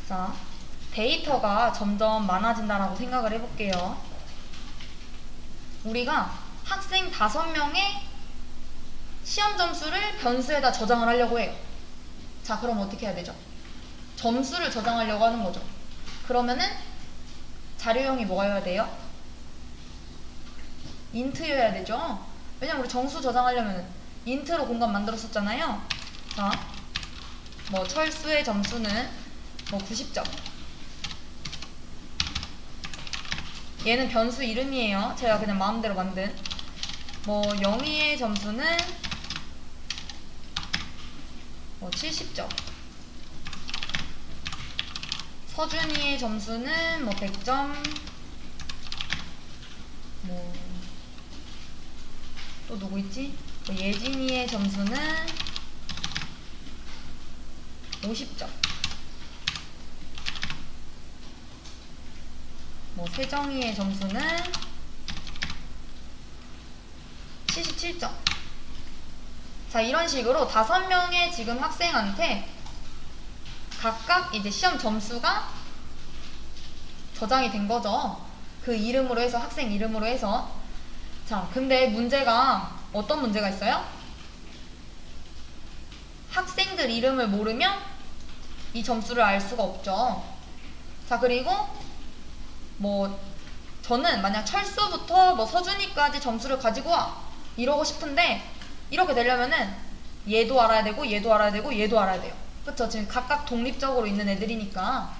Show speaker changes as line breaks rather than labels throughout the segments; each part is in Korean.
자, 데이터가 점점 많아진다라고 생각을 해볼게요. 우리가 학생 5명의 시험 점수를 변수에다 저장을 하려고 해요. 자, 그럼 어떻게 해야 되죠? 점수를 저장하려고 하는 거죠. 그러면은 자료형이 뭐가여야 돼요? 인트여야 되죠. 왜냐면 우리 정수 저장하려면 인트로 공간 만들었었잖아요. 자, 뭐 철수의 점수는 뭐 90점. 얘는 변수 이름이에요. 제가 그냥 마음대로 만든. 뭐 영희의 점수는 뭐 70점. 서준이의 점수는 뭐 100점. 뭐 또 누구 있지? 뭐 예진이의 점수는 50점. 뭐 세정이의 점수는 77점. 자, 이런 식으로 5명의 지금 학생한테 각각 이제 시험 점수가 저장이 된 거죠. 그 이름으로 해서, 학생 이름으로 해서. 자, 근데 문제가, 어떤 문제가 있어요? 학생들 이름을 모르면 이 점수를 알 수가 없죠. 자, 그리고 뭐 저는 만약 철수부터 뭐 서준이까지 점수를 가지고 와 이러고 싶은데, 이렇게 되려면은 얘도 알아야 되고 얘도 알아야 되고 얘도 알아야 돼요. 그쵸? 지금 각각 독립적으로 있는 애들이니까.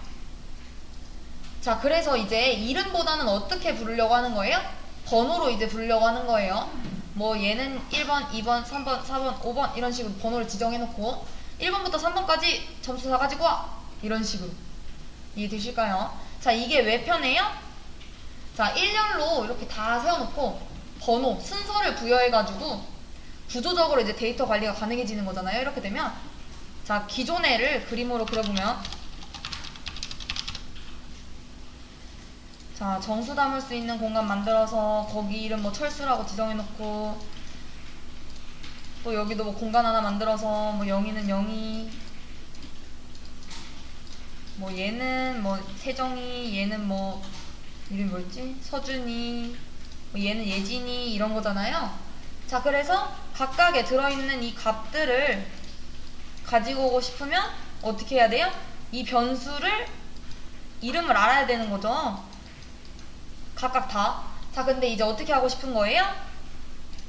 자, 그래서 이제 이름보다는 어떻게 부르려고 하는 거예요? 번호로 이제 부르려고 하는 거예요. 뭐 얘는 1번, 2번, 3번, 4번, 5번 이런 식으로 번호를 지정해놓고 1번부터 3번까지 점수 다 가지고 와! 이런 식으로. 이해되실까요? 자, 이게 왜 편해요? 자, 일렬로 이렇게 다 세워놓고 번호, 순서를 부여해가지고 구조적으로 이제 데이터 관리가 가능해지는 거잖아요. 이렇게 되면. 자, 기존의 애를 그림으로 그려보면, 자, 정수 담을 수 있는 공간 만들어서 거기 이름 뭐 철수라고 지정해놓고, 또 여기도 뭐 공간 하나 만들어서 뭐 영희는 영희, 뭐 얘는 뭐 세정이, 얘는 뭐 이름이 뭐였지? 서준이, 뭐 얘는 예진이 이런 거잖아요. 자, 그래서 각각에 들어있는 이 값들을 가지고 오고 싶으면 어떻게 해야 돼요? 이 변수를 이름을 알아야 되는 거죠. 각각 다. 자, 근데 이제 어떻게 하고 싶은 거예요?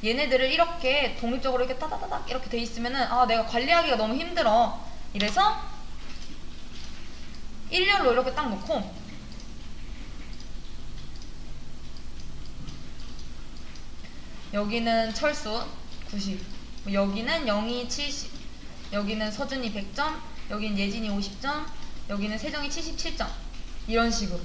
얘네들을 이렇게 독립적으로 이렇게 따다다닥 이렇게 돼 있으면은 아, 내가 관리하기가 너무 힘들어. 이래서 일렬로 이렇게 딱 놓고, 여기는 철수 90, 여기는 영희 70, 여기는 서준이 100점, 여기는 예진이 50점, 여기는 세정이 77점. 이런 식으로.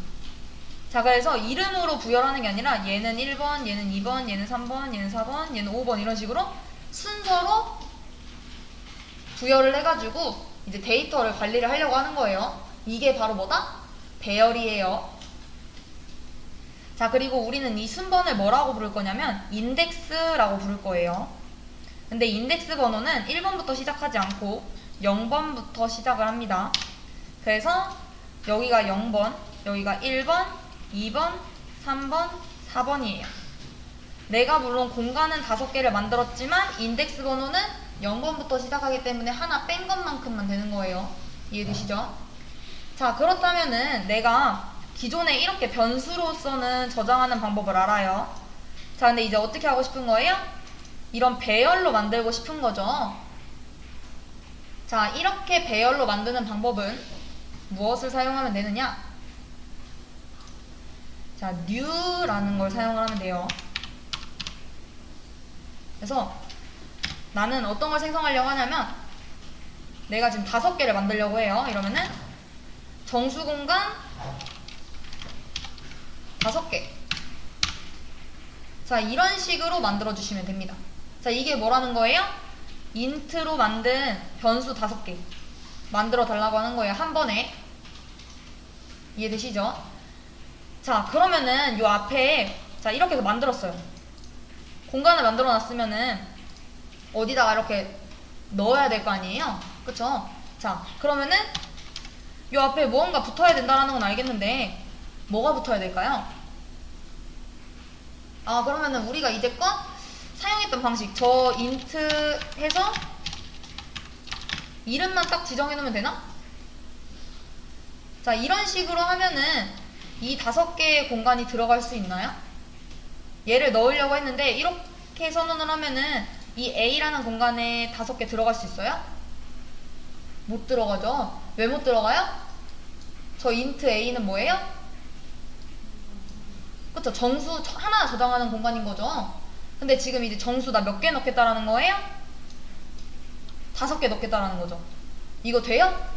자, 그래서 이름으로 부여하는 게 아니라 얘는 1번, 얘는 2번, 얘는 3번, 얘는 4번, 얘는 5번 이런 식으로 순서로 부여를 해가지고 이제 데이터를 관리를 하려고 하는 거예요. 이게 바로 뭐다? 배열이에요. 자, 그리고 우리는 이 순번을 뭐라고 부를 거냐면 인덱스라고 부를 거예요. 근데 인덱스 번호는 1번부터 시작하지 않고 0번부터 시작을 합니다. 그래서 여기가 0번, 여기가 1번, 2번, 3번, 4번이에요. 내가 물론 공간은 5개를 만들었지만 인덱스 번호는 0번부터 시작하기 때문에 하나 뺀 것만큼만 되는 거예요. 이해되시죠? 자, 그렇다면은 내가 기존에 이렇게 변수로서는 저장하는 방법을 알아요. 자, 근데 이제 어떻게 하고 싶은 거예요? 이런 배열로 만들고 싶은 거죠. 자, 이렇게 배열로 만드는 방법은 무엇을 사용하면 되느냐? 자, new라는 걸 사용을 하면 돼요. 그래서 나는 어떤 걸 생성하려고 하냐면, 내가 지금 5개를 만들려고 해요. 이러면은 정수 공간 5개. 자, 이런 식으로 만들어 주시면 됩니다. 자, 이게 뭐라는 거예요? 인트로 만든 변수 5개 만들어 달라고 하는 거예요. 한 번에. 이해되시죠? 자, 그러면은 요 앞에, 자, 이렇게 해서 만들었어요. 공간을 만들어 놨으면은 어디다가 이렇게 넣어야 될 거 아니에요? 그쵸? 자, 그러면은 요 앞에 무언가 붙어야 된다는 건 알겠는데 뭐가 붙어야 될까요? 아, 그러면은 우리가 이제껏 사용했던 방식, 저 int 해서 이름만 딱 지정해 놓으면 되나? 자, 이런 식으로 하면은 이 5개의 공간이 들어갈 수 있나요? 얘를 넣으려고 했는데 이렇게 선언을 하면은 이 A라는 공간에 5개 들어갈 수 있어요? 못 들어가죠? 왜 못 들어가요? 저 int A는 뭐예요? 그쵸? 정수 하나 저장하는 공간인 거죠? 근데 지금 이제 정수 나 몇 개 넣겠다라는 거예요? 5개 넣겠다라는 거죠. 이거 돼요?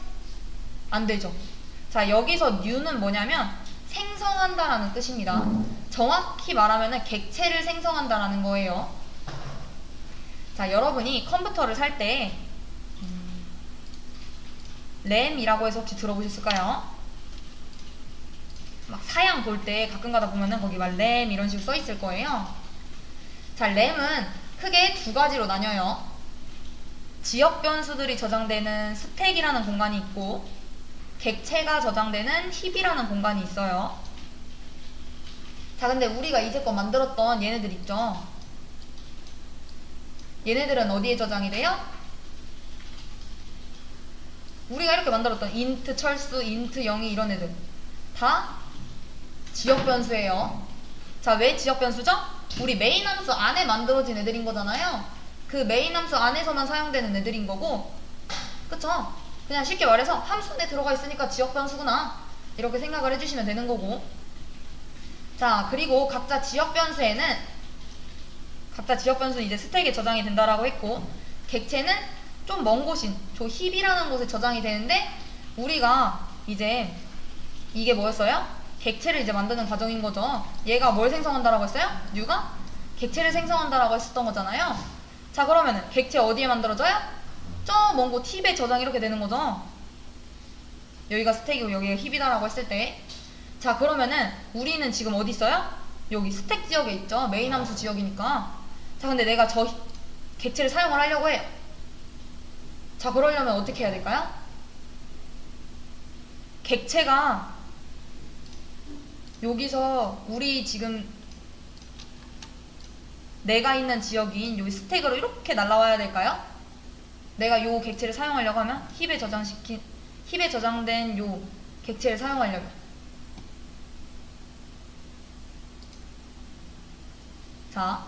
안 되죠. 자, 여기서 new는 뭐냐면 생성한다라는 뜻입니다. 정확히 말하면 객체를 생성한다라는 거예요. 자, 여러분이 컴퓨터를 살 때 램이라고 해서 혹시 들어보셨을까요? 막 사양 볼 때 가끔 가다 보면은 거기 막 램 이런 식으로 써 있을 거예요. 자, 램은 크게 2가지로 나뉘어요. 지역 변수들이 저장되는 스택이라는 공간이 있고 객체가 저장되는 힙이라는 공간이 있어요. 자, 근데 우리가 이제껏 만들었던 얘네들 있죠? 얘네들은 어디에 저장이 돼요? 우리가 이렇게 만들었던 int 철수, int 영희 이런 애들 다 지역 변수예요. 자, 왜 지역 변수죠? 우리 메인 함수 안에 만들어진 애들인 거잖아요. 그 메인 함수 안에서만 사용되는 애들인 거고, 그쵸? 그냥 쉽게 말해서 함수 안에 들어가 있으니까 지역 변수구나 이렇게 생각을 해주시면 되는 거고. 자, 그리고 각자 지역 변수는 이제 스택에 저장이 된다라고 했고, 객체는 좀 먼 곳인 저 힙이라는 곳에 저장이 되는데, 우리가 이제 이게 뭐였어요? 객체를 이제 만드는 과정인 거죠. 얘가 뭘 생성한다라고 했어요? new가 객체를 생성한다라고 했었던 거잖아요. 자, 그러면은 객체 어디에 만들어져요? 저 먼 곳 힙에 저장이 이렇게 되는 거죠. 여기가 스택이고 여기가 힙이다라고 했을 때. 자, 그러면은 우리는 지금 어디 있어요? 여기 스택 지역에 있죠. 메인 함수 지역이니까. 자, 근데 내가 저 객체를 사용을 하려고 해요. 자, 그러려면 어떻게 해야 될까요? 객체가 여기서 우리 지금 내가 있는 지역인 여기 스택으로 이렇게 날라와야 될까요? 내가 요 객체를 사용하려고 하면 힙에 저장된 요 객체를 사용하려면, 자,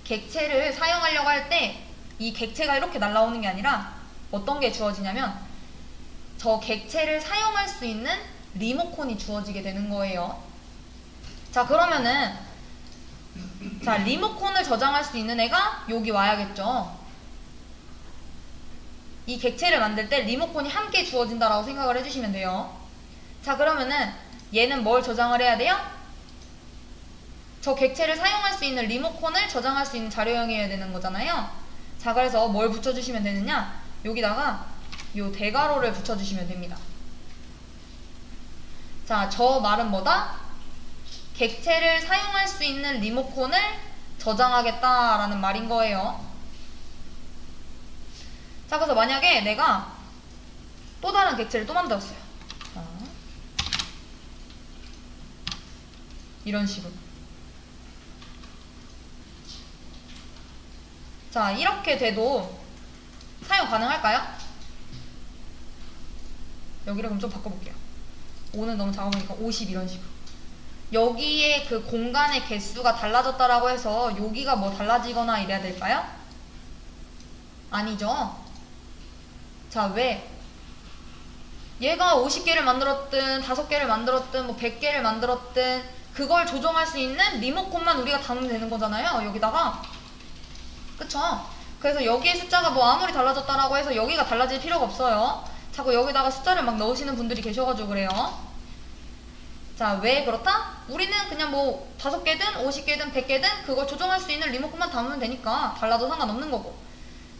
객체를 사용하려고 할 때 이 객체가 이렇게 날라오는 게 아니라 어떤 게 주어지냐면 저 객체를 사용할 수 있는 리모컨이 주어지게 되는 거예요. 자, 그러면은 자, 리모컨을 저장할 수 있는 애가 여기 와야겠죠. 이 객체를 만들 때 리모컨이 함께 주어진다라고 생각을 해주시면 돼요. 자, 그러면은 얘는 뭘 저장을 해야 돼요? 저 객체를 사용할 수 있는 리모컨을 저장할 수 있는 자료형이어야 되는 거잖아요. 자, 그래서 뭘 붙여주시면 되느냐? 여기다가 요 대괄호를 붙여주시면 됩니다. 자, 저 말은 뭐다? 객체를 사용할 수 있는 리모컨을 저장하겠다라는 말인 거예요. 자, 그래서 만약에 내가 또 다른 객체를 또 만들었어요. 자, 이런 식으로. 자, 이렇게 돼도 사용 가능할까요? 여기를 그럼 좀 바꿔볼게요. 5는 너무 작아 보니까 50 이런 식으로. 여기에 그 공간의 개수가 달라졌다라고 해서 여기가 뭐 달라지거나 이래야 될까요? 아니죠. 자, 왜? 얘가 50개를 만들었든 5개를 만들었든 뭐 100개를 만들었든 그걸 조정할 수 있는 리모컨만 우리가 담으면 되는 거잖아요. 여기다가. 그쵸? 그래서 여기에 숫자가 뭐 아무리 달라졌다라고 해서 여기가 달라질 필요가 없어요. 자꾸 여기다가 숫자를 막 넣으시는 분들이 계셔가지고 그래요. 자, 왜 그렇다? 우리는 그냥 뭐 5개든 50개든 100개든 그걸 조정할 수 있는 리모컨만 담으면 되니까 달라도 상관없는 거고.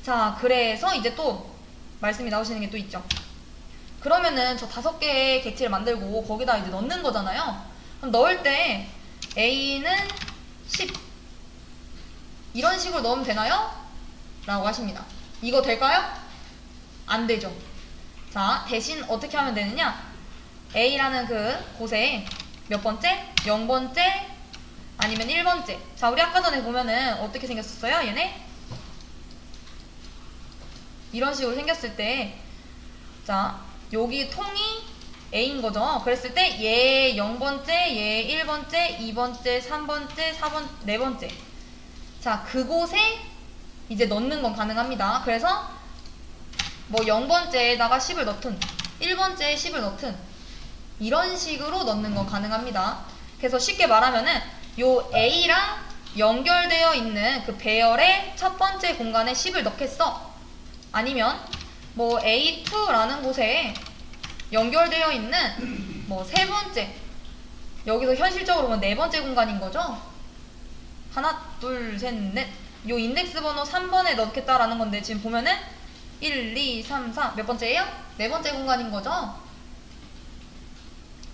자, 그래서 이제 또 말씀이 나오시는 게 또 있죠. 그러면은 저 5개의 객체를 만들고 거기다 이제 넣는 거잖아요. 그럼 넣을 때 A는 10 이런 식으로 넣으면 되나요? 라고 하십니다. 이거 될까요? 안 되죠. 자, 대신 어떻게 하면 되느냐? A라는 그 곳에 몇 번째? 0번째 아니면 1번째. 자, 우리 아까 전에 보면은 어떻게 생겼었어요? 얘네? 이런 식으로 생겼을 때, 자, 여기 통이 A인 거죠. 그랬을 때 얘 0번째, 얘 1번째, 2번째, 3번째, 4번, 4번째. 자, 그곳에 이제 넣는 건 가능합니다. 그래서 뭐 0번째에다가 10을 넣든 1번째에 10을 넣든 이런 식으로 넣는 건 가능합니다. 그래서 쉽게 말하면은 요 A랑 연결되어 있는 그 배열의 첫 번째 공간에 10을 넣겠어. 아니면 뭐 A2라는 곳에 연결되어 있는 뭐 세 번째, 여기서 현실적으로 보면 네 번째 공간인 거죠. 하나, 둘, 셋, 넷. 요 인덱스 번호 3번에 넣겠다라는 건데 지금 보면은 1, 2, 3, 4 몇 번째예요? 네 번째 공간인 거죠.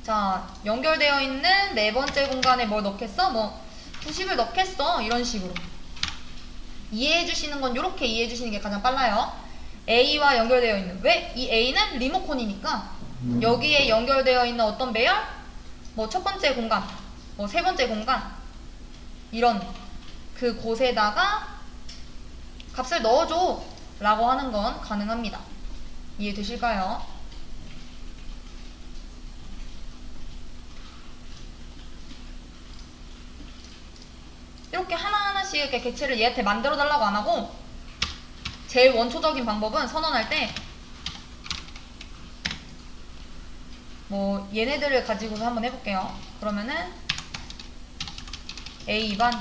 자, 연결되어 있는 네 번째 공간에 뭘 넣겠어? 뭐 90을 넣겠어. 이런 식으로 이해해 주시는 건 이렇게 이해해 주시는 게 가장 빨라요. A와 연결되어 있는, 왜? 이 A는 리모컨이니까 여기에 연결되어 있는 어떤 배열? 뭐 첫 번째 공간, 뭐 세 번째 공간, 이런 그 곳에다가 값을 넣어줘 라고 하는 건 가능합니다. 이해되실까요? 이렇게 하나하나씩 이렇게 객체를 얘한테 만들어 달라고 안 하고, 제일 원초적인 방법은 선언할 때 뭐 얘네들을 가지고서 한번 해볼게요. 그러면은 A반,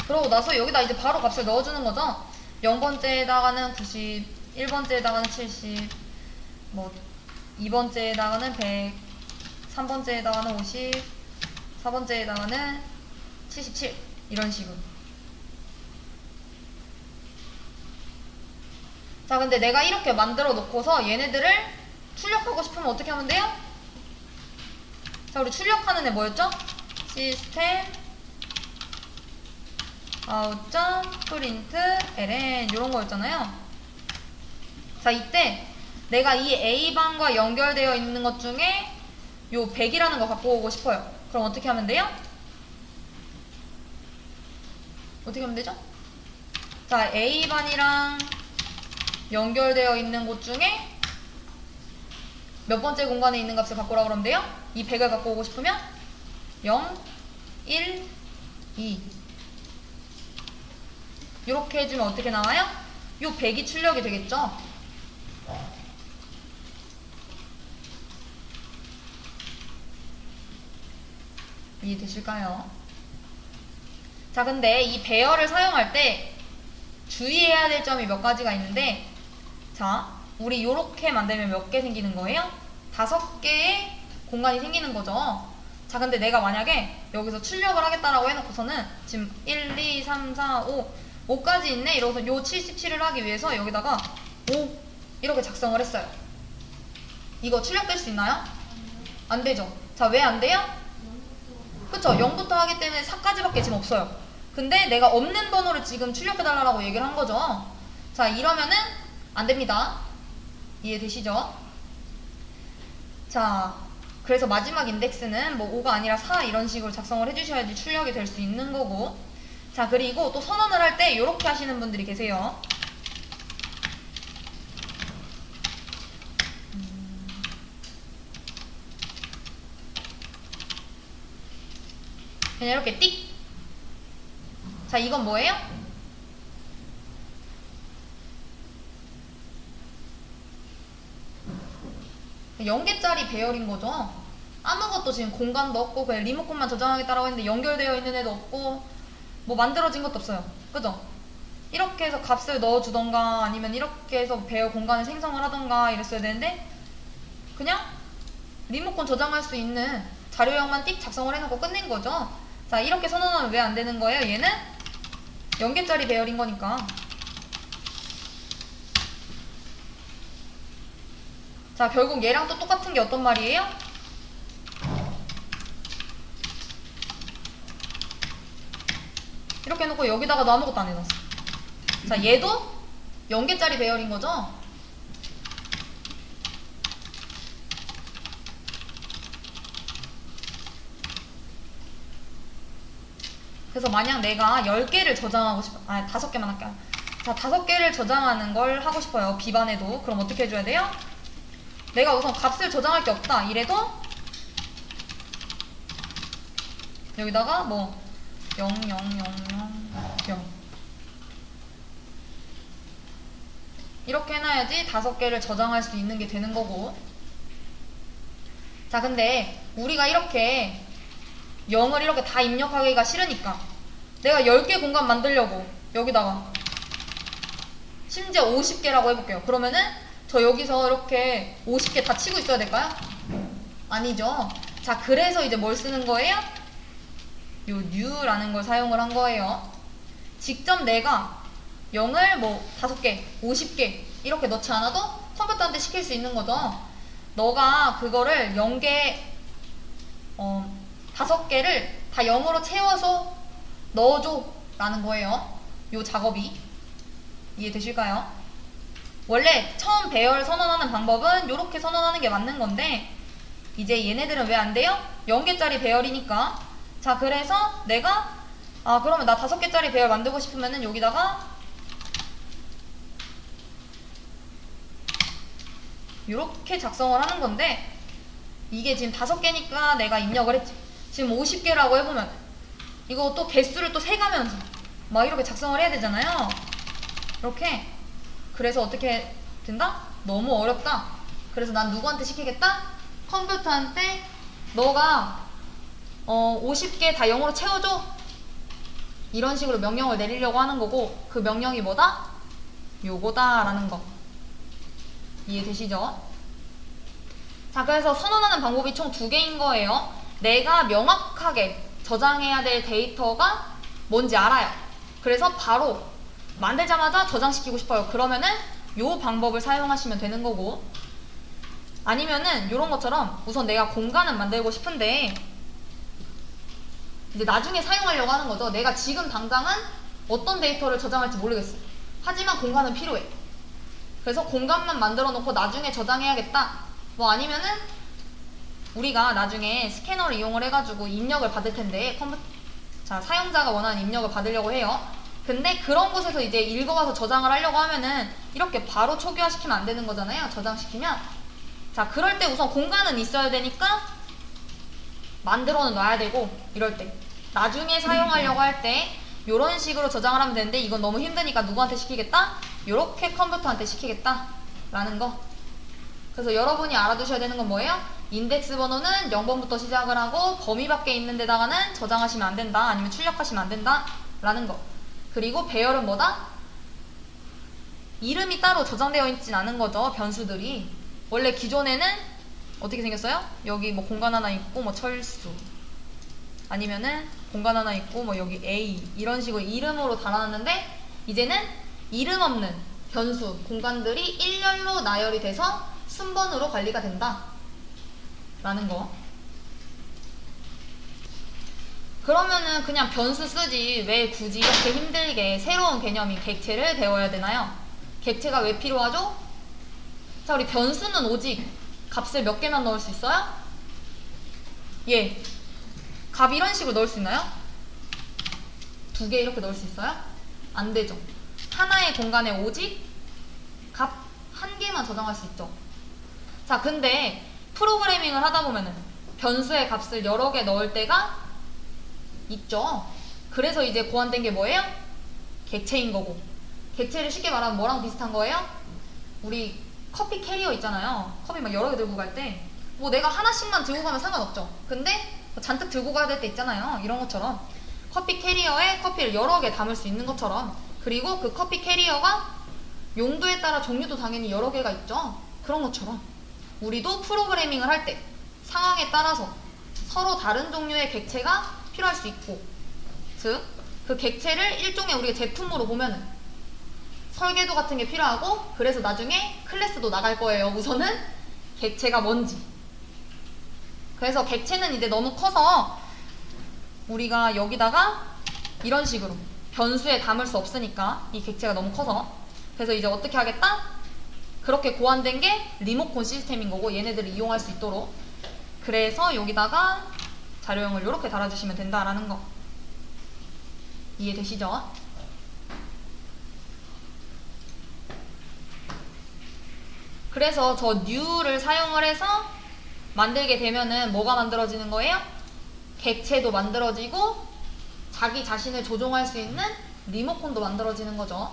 그러고 나서 여기다 이제 바로 값을 넣어주는 거죠. 0번째에다가는 90, 1번째에다가는 70, 뭐 2번째에다가는 100, 3번째에다가는 50, 4번째에다가는 77, 이런 식으로. 자, 근데 내가 이렇게 만들어 놓고서 얘네들을 출력하고 싶으면 어떻게 하면 돼요? 자, 우리 출력하는 애 뭐였죠? 시스템 out.print ln 이런 거였잖아요. 자, 이때 내가 이 A방과 연결되어 있는 것 중에 요 100이라는 거 갖고 오고 싶어요. 그럼 어떻게 하면 돼요? 어떻게 하면 되죠? 자, A반이랑 연결되어 있는 곳 중에 몇 번째 공간에 있는 값을 갖고 오라고 그러면 돼요? 이 100을 갖고 오고 싶으면 0, 1, 2 이렇게 해주면 어떻게 나와요? 요 100이 출력이 되겠죠? 이해되실까요? 자, 근데 이 배열을 사용할 때 주의해야 될 점이 몇 가지가 있는데, 자, 우리 요렇게 만들면 몇 개 생기는 거예요? 5개의 공간이 생기는 거죠. 자, 근데 내가 만약에 여기서 출력을 하겠다라고 해놓고서는 지금 1, 2, 3, 4, 5 5까지 있네 이러고서 요 77을 하기 위해서 여기다가 5 이렇게 작성을 했어요. 이거 출력될 수 있나요? 안 되죠. 자, 왜 안 돼요? 그쵸? 0부터 하기 때문에 4까지밖에 지금 없어요. 근데 내가 없는 번호를 지금 출력해달라고 얘기를 한 거죠. 자, 이러면은 안 됩니다. 이해되시죠? 자, 그래서 마지막 인덱스는 뭐 5가 아니라 4 이런 식으로 작성을 해주셔야지 출력이 될 수 있는 거고. 자, 그리고 또 선언을 할 때 이렇게 하시는 분들이 계세요. 그냥 이렇게 띡. 자, 이건 뭐예요? (0개짜리) 배열인 거죠. 아무것도 지금 공간도 없고 그냥 리모컨만 저장하겠다라고 했는데 연결되어 있는 애도 없고 뭐 만들어진 것도 없어요. 그죠? 이렇게 해서 값을 넣어주던가 아니면 이렇게 해서 배열 공간을 생성을 하던가 이랬어야 되는데 그냥 리모컨 저장할 수 있는 자료형만 띡 작성을 해놓고 끝낸 거죠. 자, 이렇게 선언하면 왜 안 되는 거예요? 얘는 0개짜리 배열인 거니까. 자, 결국 얘랑 또 똑같은 게 어떤 말이에요? 이렇게 해놓고 여기다가도 아무것도 안 해놨어. 자, 얘도 0개짜리 배열인 거죠? 그래서 만약 내가 10개를 저장하고 싶어, 5개만 할게요. 자, 5개를 저장하는 걸 하고 싶어요. B반에도. 그럼 어떻게 해줘야 돼요? 내가 우선 값을 저장할 게 없다. 이래도 여기다가 뭐 0, 0, 0, 0, 0 이렇게 해놔야지 5개를 저장할 수 있는 게 되는 거고. 자, 근데 우리가 이렇게 0을 이렇게 다 입력하기가 싫으니까 내가 10개 공간 만들려고 여기다가 심지어 50개라고 해볼게요. 그러면은 저 여기서 이렇게 50개 다 치고 있어야 될까요? 아니죠. 자, 그래서 이제 뭘 쓰는 거예요? 요 new라는 걸 사용을 한 거예요. 직접 내가 0을 뭐 5개, 50개 이렇게 넣지 않아도 컴퓨터한테 시킬 수 있는 거죠. 너가 그거를 0개, 5개를 다 0으로 채워서 넣어줘 라는 거예요. 요 작업이. 이해되실까요? 원래 처음 배열 선언하는 방법은 이렇게 선언하는 게 맞는 건데 이제 얘네들은 왜 안 돼요? 0개짜리 배열이니까. 자, 그래서 내가 그러면 나 5개짜리 배열 만들고 싶으면은 여기다가 이렇게 작성을 하는 건데 이게 지금 5개니까 내가 입력을 했지. 지금 50개라고 해보면 이거 또 개수를 또 세가면서 막 이렇게 작성을 해야 되잖아요. 이렇게. 그래서 어떻게 된다? 너무 어렵다. 그래서 난 누구한테 시키겠다? 컴퓨터한테 너가 50개 다 0으로 채워줘. 이런 식으로 명령을 내리려고 하는 거고 그 명령이 뭐다? 요거다 라는 거. 이해되시죠? 자, 그래서 선언하는 방법이 총 2개인 거예요. 내가 명확하게 저장해야 될 데이터가 뭔지 알아요. 그래서 바로 만들자마자 저장시키고 싶어요. 그러면은 요 방법을 사용하시면 되는 거고, 아니면은 요런 것처럼 우선 내가 공간을 만들고 싶은데 이제 나중에 사용하려고 하는 거죠. 내가 지금 당장은 어떤 데이터를 저장할지 모르겠어. 하지만 공간은 필요해. 그래서 공간만 만들어 놓고 나중에 저장해야겠다. 뭐 아니면은 우리가 나중에 스캐너를 이용을 해가지고 입력을 받을 텐데 사용자가 원하는 입력을 받으려고 해요. 근데 그런 곳에서 이제 읽어와서 저장을 하려고 하면은 이렇게 바로 초기화시키면 안 되는 거잖아요. 저장시키면. 자, 그럴 때 우선 공간은 있어야 되니까 만들어는 놔야 되고, 이럴 때 나중에 사용하려고 할 때 요런 식으로 저장을 하면 되는데 이건 너무 힘드니까 누구한테 시키겠다? 요렇게 컴퓨터한테 시키겠다 라는 거. 그래서 여러분이 알아두셔야 되는 건 뭐예요? 인덱스 번호는 0번부터 시작을 하고 범위 밖에 있는 데다가는 저장하시면 안 된다, 아니면 출력하시면 안 된다 라는 거. 그리고 배열은 뭐다? 이름이 따로 저장되어 있진 않은 거죠. 변수들이. 원래 기존에는 어떻게 생겼어요? 여기 뭐 공간 하나 있고 뭐 철수, 아니면은 공간 하나 있고 뭐 여기 A, 이런 식으로 이름으로 달아놨는데 이제는 이름 없는 변수 공간들이 일렬로 나열이 돼서 순번으로 관리가 된다 라는 거. 그러면은 그냥 변수 쓰지 왜 굳이 이렇게 힘들게 새로운 개념인 객체를 배워야 되나요? 객체가 왜 필요하죠? 자, 우리 변수는 오직 값을 몇 개만 넣을 수 있어요? 예. 값 이런 식으로 넣을 수 있나요? 2개 이렇게 넣을 수 있어요? 안 되죠. 하나의 공간에 오직 값 1개만 저장할 수 있죠. 자, 근데 프로그래밍을 하다 보면은 변수의 값을 여러 개 넣을 때가 있죠. 그래서 이제 고안된 게 뭐예요? 객체인 거고. 객체를 쉽게 말하면 뭐랑 비슷한 거예요? 우리 커피 캐리어 있잖아요. 커피 막 여러 개 들고 갈 때 뭐 내가 하나씩만 들고 가면 상관없죠. 근데 잔뜩 들고 가야 될 때 있잖아요. 이런 것처럼 커피 캐리어에 커피를 여러 개 담을 수 있는 것처럼. 그리고 그 커피 캐리어가 용도에 따라 종류도 당연히 여러 개가 있죠. 그런 것처럼 우리도 프로그래밍을 할 때 상황에 따라서 서로 다른 종류의 객체가 필요할 수 있고, 즉 그 객체를 일종의 우리가 제품으로 보면은 설계도 같은 게 필요하고, 그래서 나중에 클래스도 나갈 거예요. 우선은 객체가 뭔지. 그래서 객체는 이제 너무 커서 우리가 여기다가 이런 식으로 변수에 담을 수 없으니까 이 객체가 너무 커서. 그래서 이제 어떻게 하겠다? 그렇게 고안된 게 리모컨 시스템인 거고, 얘네들을 이용할 수 있도록. 그래서 여기다가 자료형을 이렇게 달아주시면 된다라는 거. 이해되시죠? 그래서 저 new를 사용을 해서 만들게 되면은 뭐가 만들어지는 거예요? 객체도 만들어지고 자기 자신을 조종할 수 있는 리모컨도 만들어지는 거죠.